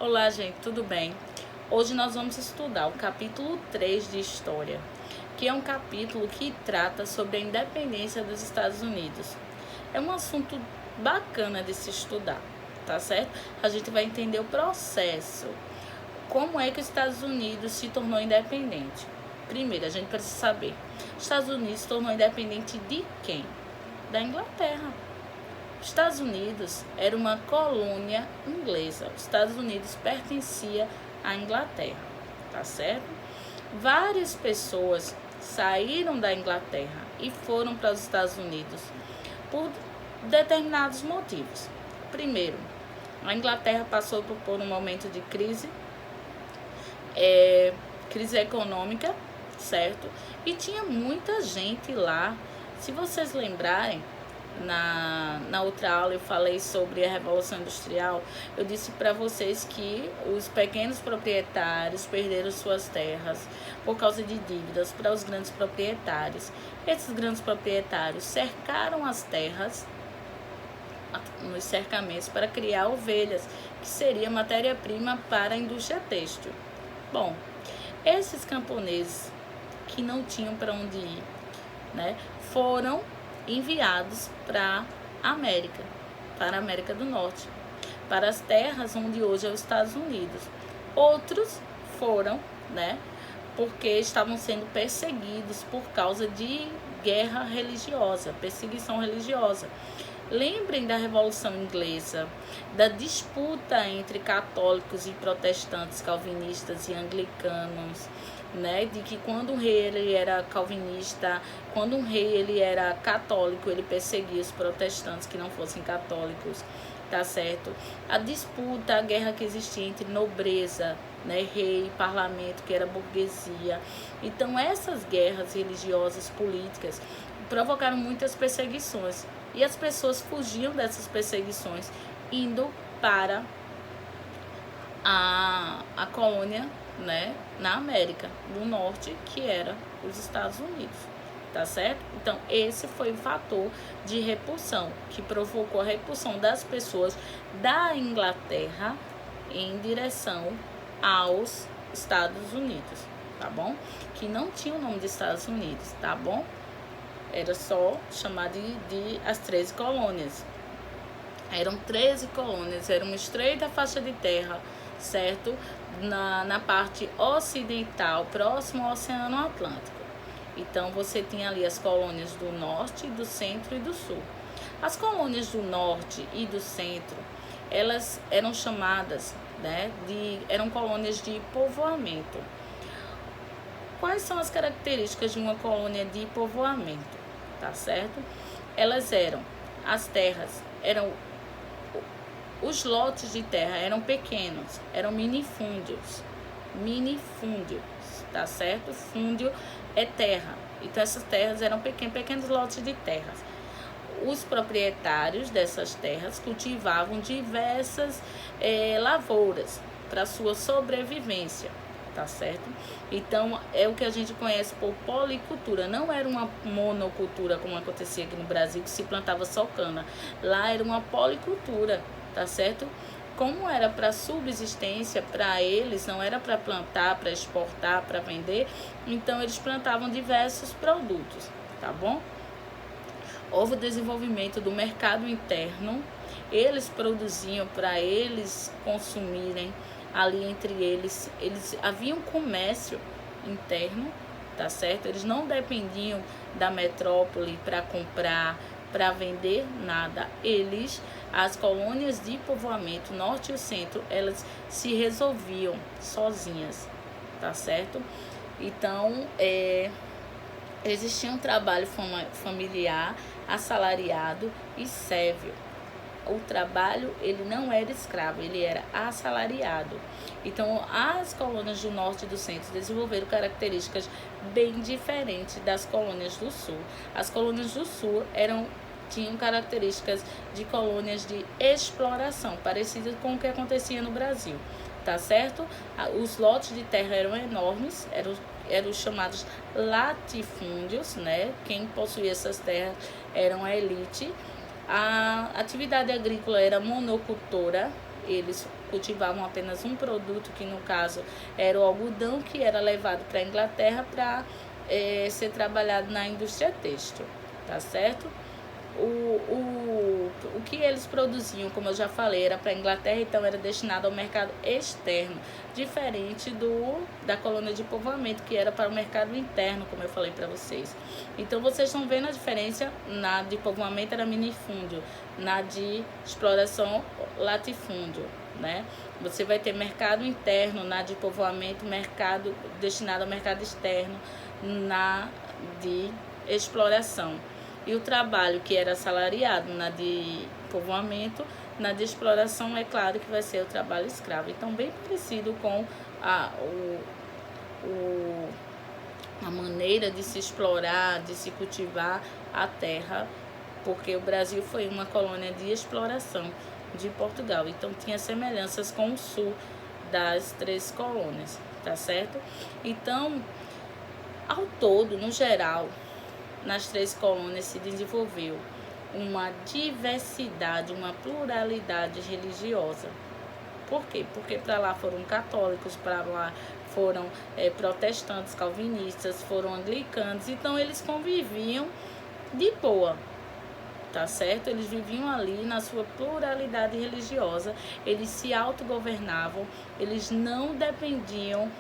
Olá, gente, tudo bem? Hoje nós vamos estudar o capítulo 3 de História, que é um capítulo que trata sobre a independência dos Estados Unidos. É um assunto bacana de se estudar, tá certo? A gente vai entender o processo, como é que os Estados Unidos se tornou independente. Primeiro, a gente precisa saber, os Estados Unidos se tornou independente de quem? Da Inglaterra. Os Estados Unidos era uma colônia inglesa. Os Estados Unidos pertencia à Inglaterra, tá certo? Várias pessoas saíram da Inglaterra e foram para os Estados Unidos por determinados motivos. Primeiro, a Inglaterra passou por um momento de crise econômica, certo? E tinha muita gente lá. Se vocês lembrarem, na outra aula eu falei sobre a Revolução Industrial. Eu disse para vocês que os pequenos proprietários perderam suas terras por causa de dívidas para os grandes proprietários. Esses grandes proprietários cercaram as terras nos cercamentos para criar ovelhas, que seria matéria-prima para a indústria têxtil. Bom, esses camponeses que não tinham para onde ir, né, foram enviados para a América do Norte, para as terras onde hoje é os Estados Unidos. Outros foram, né, porque estavam sendo perseguidos por causa de guerra religiosa, perseguição religiosa. Lembrem da Revolução Inglesa, da disputa entre católicos e protestantes, calvinistas e anglicanos, né? De que quando um rei ele era calvinista, quando um rei ele era católico, ele perseguia os protestantes que não fossem católicos, tá certo? A disputa, a guerra que existia entre nobreza, né, rei e parlamento, que era burguesia. Então essas guerras religiosas, políticas, provocaram muitas perseguições. E as pessoas fugiam dessas perseguições, indo para a colônia, né, na América do Norte, que era os Estados Unidos, tá certo? Então, esse foi o fator de repulsão, que provocou a repulsão das pessoas da Inglaterra em direção aos Estados Unidos, tá bom? Que não tinha o nome de Estados Unidos, tá bom? Era só chamar de as 13 colônias. Eram 13 colônias, era uma estreita faixa de terra, certo? Na parte ocidental, próximo ao Oceano Atlântico. Então, você tinha ali as colônias do norte, do centro e do sul. As colônias do norte e do centro, elas eram chamadas, né, eram colônias de povoamento. Quais são as características de uma colônia de povoamento? Tá certo? Elas as terras os lotes de terra eram pequenos, eram minifúndios, tá certo? Fúndio é terra, então essas terras eram pequenos lotes de terras. Os proprietários dessas terras cultivavam diversas lavouras para sua sobrevivência, tá certo? Então, é o que a gente conhece por policultura. Não era uma monocultura, como acontecia aqui no Brasil, que se plantava só cana. Lá era uma policultura, tá certo? Como era para subsistência, para eles, não era para plantar, para exportar, para vender, então eles plantavam diversos produtos, tá bom? Houve o desenvolvimento do mercado interno, eles produziam para eles consumirem. Ali entre eles havia um comércio interno, tá certo? Eles não dependiam da metrópole para comprar, para vender nada. As colônias de povoamento, norte e centro, elas se resolviam sozinhas, tá certo? Então, existia um trabalho familiar, assalariado e sérvio. O trabalho, ele não era escravo, ele era assalariado. Então, as colônias do norte e do centro desenvolveram características bem diferentes das colônias do sul. As colônias do sul tinham características de colônias de exploração, parecidas com o que acontecia no Brasil, tá certo? Os lotes de terra eram enormes, eram os chamados latifúndios, né? Quem possuía essas terras eram a elite. A atividade agrícola era monocultora, eles cultivavam apenas um produto, que no caso era o algodão, que era levado para a Inglaterra para ser trabalhado na indústria têxtil, tá certo? O que eles produziam, como eu já falei, era para a Inglaterra, então era destinado ao mercado externo, diferente da colônia de povoamento, que era para o mercado interno, como eu falei para vocês. Então vocês estão vendo a diferença. Na de povoamento era minifúndio, na de exploração latifúndio, né? Você vai ter mercado interno na de povoamento, mercado destinado ao mercado externo na de exploração. E o trabalho que era assalariado na de povoamento, na de exploração, é claro que vai ser o trabalho escravo. Então, bem parecido com a maneira de se explorar, de se cultivar a terra, porque o Brasil foi uma colônia de exploração de Portugal. Então, tinha semelhanças com o sul das 3 colônias, tá certo? Então, ao todo, no geral, nas 3 colônias se desenvolveu uma diversidade, uma pluralidade religiosa. Por quê? Porque para lá foram católicos, para lá foram protestantes, calvinistas, foram anglicanos, então eles conviviam de boa, tá certo? Eles viviam ali na sua pluralidade religiosa, eles se autogovernavam, eles não dependiam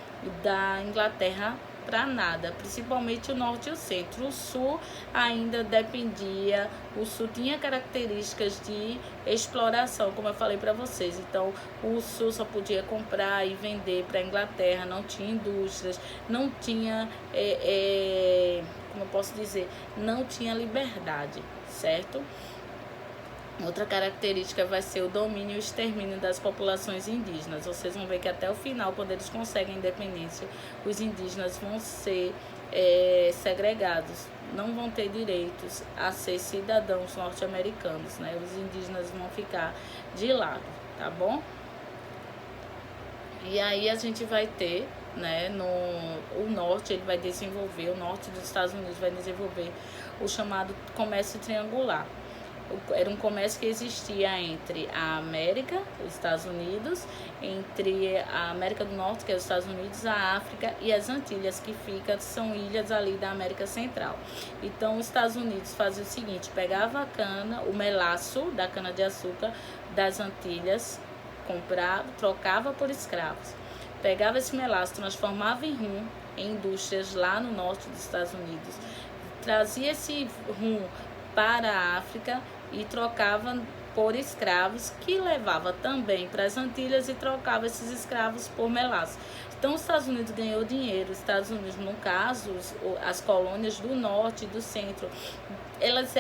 da Inglaterra para nada, principalmente o norte e o centro. O sul ainda dependia, o sul tinha características de exploração, como eu falei para vocês. Então, o sul só podia comprar e vender para a Inglaterra, não tinha indústrias, não tinha, como eu posso dizer, não tinha liberdade, certo? Outra característica vai ser o domínio e o extermínio das populações indígenas. Vocês vão ver que até o final, quando eles conseguem a independência, os indígenas vão ser segregados, não vão ter direitos a ser cidadãos norte-americanos, né? Os indígenas vão ficar de lado, tá bom? E aí a gente vai ter, né, o norte, ele vai desenvolver, o norte dos Estados Unidos vai desenvolver o chamado comércio triangular. Era um comércio que existia entre a América, os Estados Unidos, entre a América do Norte, que é os Estados Unidos, a África e as Antilhas, que são ilhas ali da América Central. Então, os Estados Unidos fazia o seguinte: pegava a cana, o melaço da cana-de-açúcar das Antilhas, trocava por escravos. Pegava esse melaço, transformava em rum, em indústrias lá no norte dos Estados Unidos, trazia esse rum para a África e trocava por escravos, que levava também para as Antilhas e trocava esses escravos por melaço. Então, os Estados Unidos ganhou dinheiro. Os Estados Unidos, no caso, as colônias do norte e do centro, elas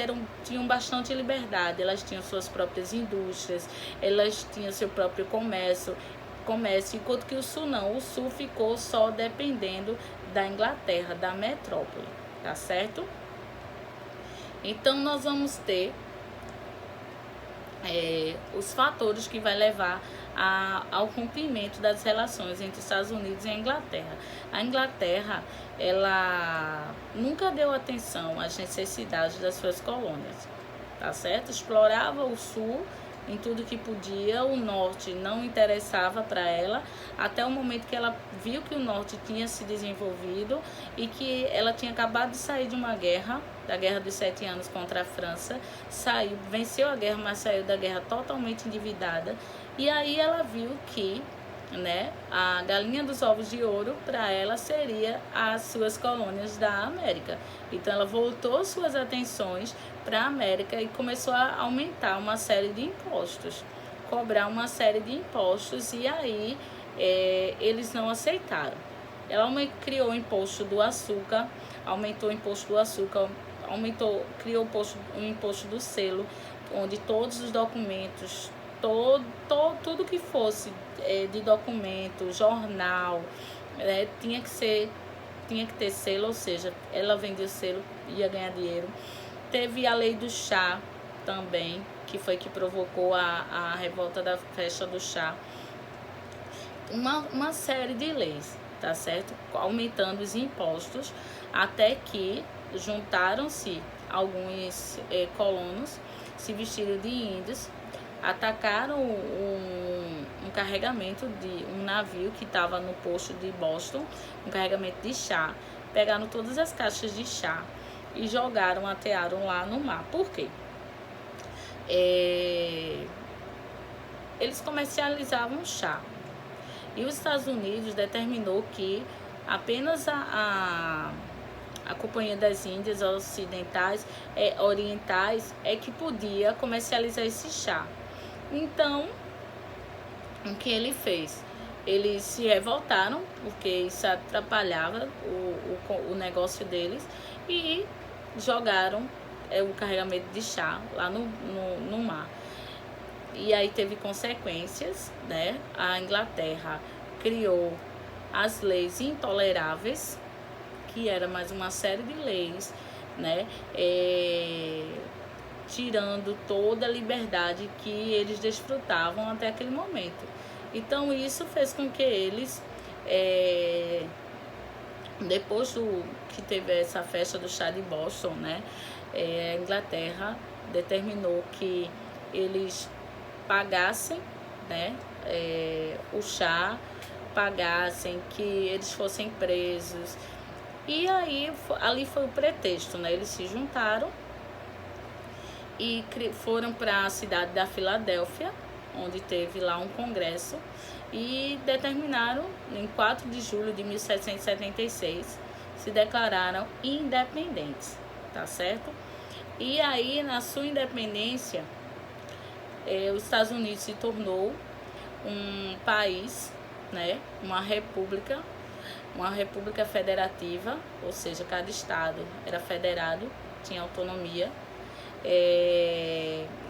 tinham bastante liberdade, elas tinham suas próprias indústrias, elas tinham seu próprio comércio, enquanto que o sul não. O sul ficou só dependendo da Inglaterra, da metrópole, tá certo? Então, nós vamos ter os fatores que vai levar ao rompimento das relações entre Estados Unidos e a Inglaterra. A Inglaterra, ela nunca deu atenção às necessidades das suas colônias, tá certo? Explorava o sul em tudo que podia, o norte não interessava para ela, até o momento que ela viu que o norte tinha se desenvolvido e que ela tinha acabado de sair de uma guerra, da Guerra dos 7 Anos contra a França, venceu a guerra, mas saiu da guerra totalmente endividada, e aí ela viu que, né, a galinha dos ovos de ouro para ela seria as suas colônias da América. Então ela voltou suas atenções para a América e começou a aumentar uma série de impostos, cobrar uma série de impostos, e aí eles não aceitaram. Ela criou o imposto do açúcar, aumentou o imposto do açúcar, criou o imposto do selo, onde todos os documentos, tudo que fosse de documento, jornal, tinha que ter selo, ou seja, ela vendia o selo, ia ganhar dinheiro. Teve a lei do chá também, que foi que provocou a revolta da festa do chá. Uma série de leis, tá certo? Aumentando os impostos, até que juntaram-se alguns colonos, se vestiram de índios, atacaram carregamento de um navio que estava no porto de Boston, um carregamento de chá. Pegaram todas as caixas de chá e jogaram, atearam lá no mar. Por quê? Eles comercializavam chá. E os Estados Unidos determinou que apenas a Companhia das Índias Orientais é que podia comercializar esse chá. Então, o que ele fez? Eles se revoltaram, porque isso atrapalhava o negócio deles, e jogaram o carregamento de chá lá no mar. E aí teve consequências, né? A Inglaterra criou as leis intoleráveis, que era mais uma série de leis, né? Tirando toda a liberdade que eles desfrutavam até aquele momento. Então isso fez com que eles, depois que teve essa festa do chá de Boston, né? A Inglaterra determinou que eles pagassem, né? O chá, pagassem, que eles fossem presos. E aí ali foi o pretexto, né? Eles se juntaram e foram para a cidade da Filadélfia, onde teve lá um congresso, e determinaram, em 4 de julho de 1776, se declararam independentes, tá certo? E aí, na sua independência, os Estados Unidos se tornou um país, né? Uma república federativa, ou seja, cada estado era federado, tinha autonomia.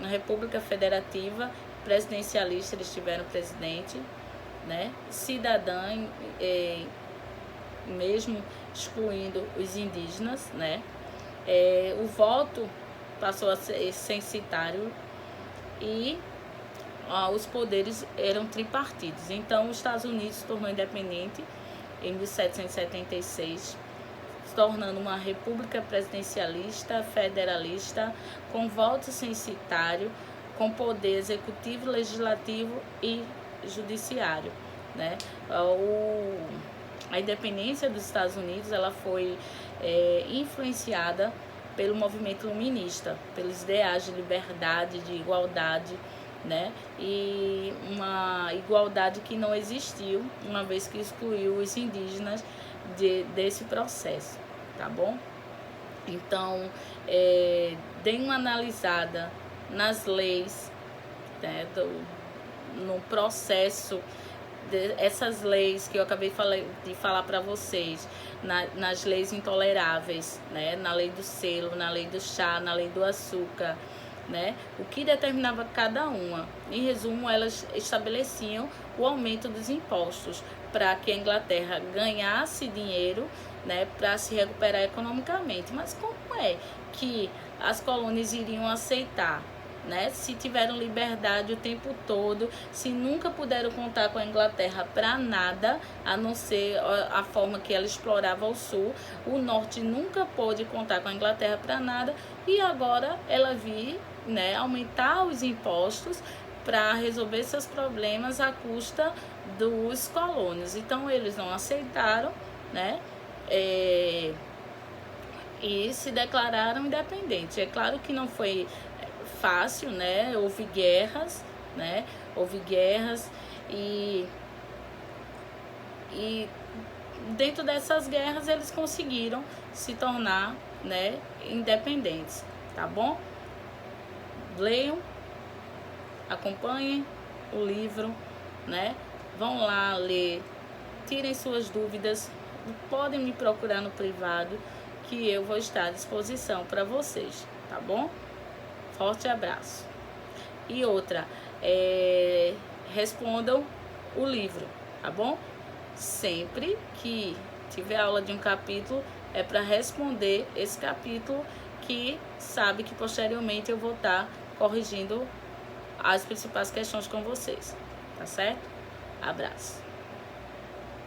Na República Federativa presidencialista, eles tiveram presidente, né? Cidadã, mesmo excluindo os indígenas, né? O voto passou a ser censitário e os poderes eram tripartidos. Então, os Estados Unidos se tornou independente em 1776, se tornando uma república presidencialista, federalista, com voto censitário, com poder executivo, legislativo e judiciário, né? A independência dos Estados Unidos, ela foi influenciada pelo movimento iluminista, pelos ideais de liberdade, de igualdade, né? E uma igualdade que não existiu, uma vez que excluiu os indígenas desse processo, tá bom? Então, dê uma analisada nas leis, né, no processo essas leis que eu acabei de falar para vocês, nas leis intoleráveis, né? Na lei do selo, na lei do chá, na lei do açúcar, né? O que determinava cada uma. Em resumo, elas estabeleciam o aumento dos impostos para que a Inglaterra ganhasse dinheiro, né, para se recuperar economicamente. Mas como é que as colônias iriam aceitar, né? Se tiveram liberdade o tempo todo, se nunca puderam contar com a Inglaterra para nada, a não ser a forma que ela explorava o sul, o norte nunca pôde contar com a Inglaterra para nada, e agora ela vir, né, aumentar os impostos para resolver seus problemas à custa dos colônios. Então eles não aceitaram, né? E se declararam independentes. É claro que não foi fácil, né? Houve guerras, né? Houve guerras e dentro dessas guerras eles conseguiram se tornar, né, independentes, tá bom? Leiam, acompanhem o livro, né? Vão lá ler, tirem suas dúvidas, podem me procurar no privado, que eu vou estar à disposição para vocês, tá bom? Forte abraço. E outra, respondam o livro, tá bom? Sempre que tiver aula de um capítulo, é para responder esse capítulo, que sabe que posteriormente eu vou estar corrigindo as principais questões com vocês, tá certo? Abraço.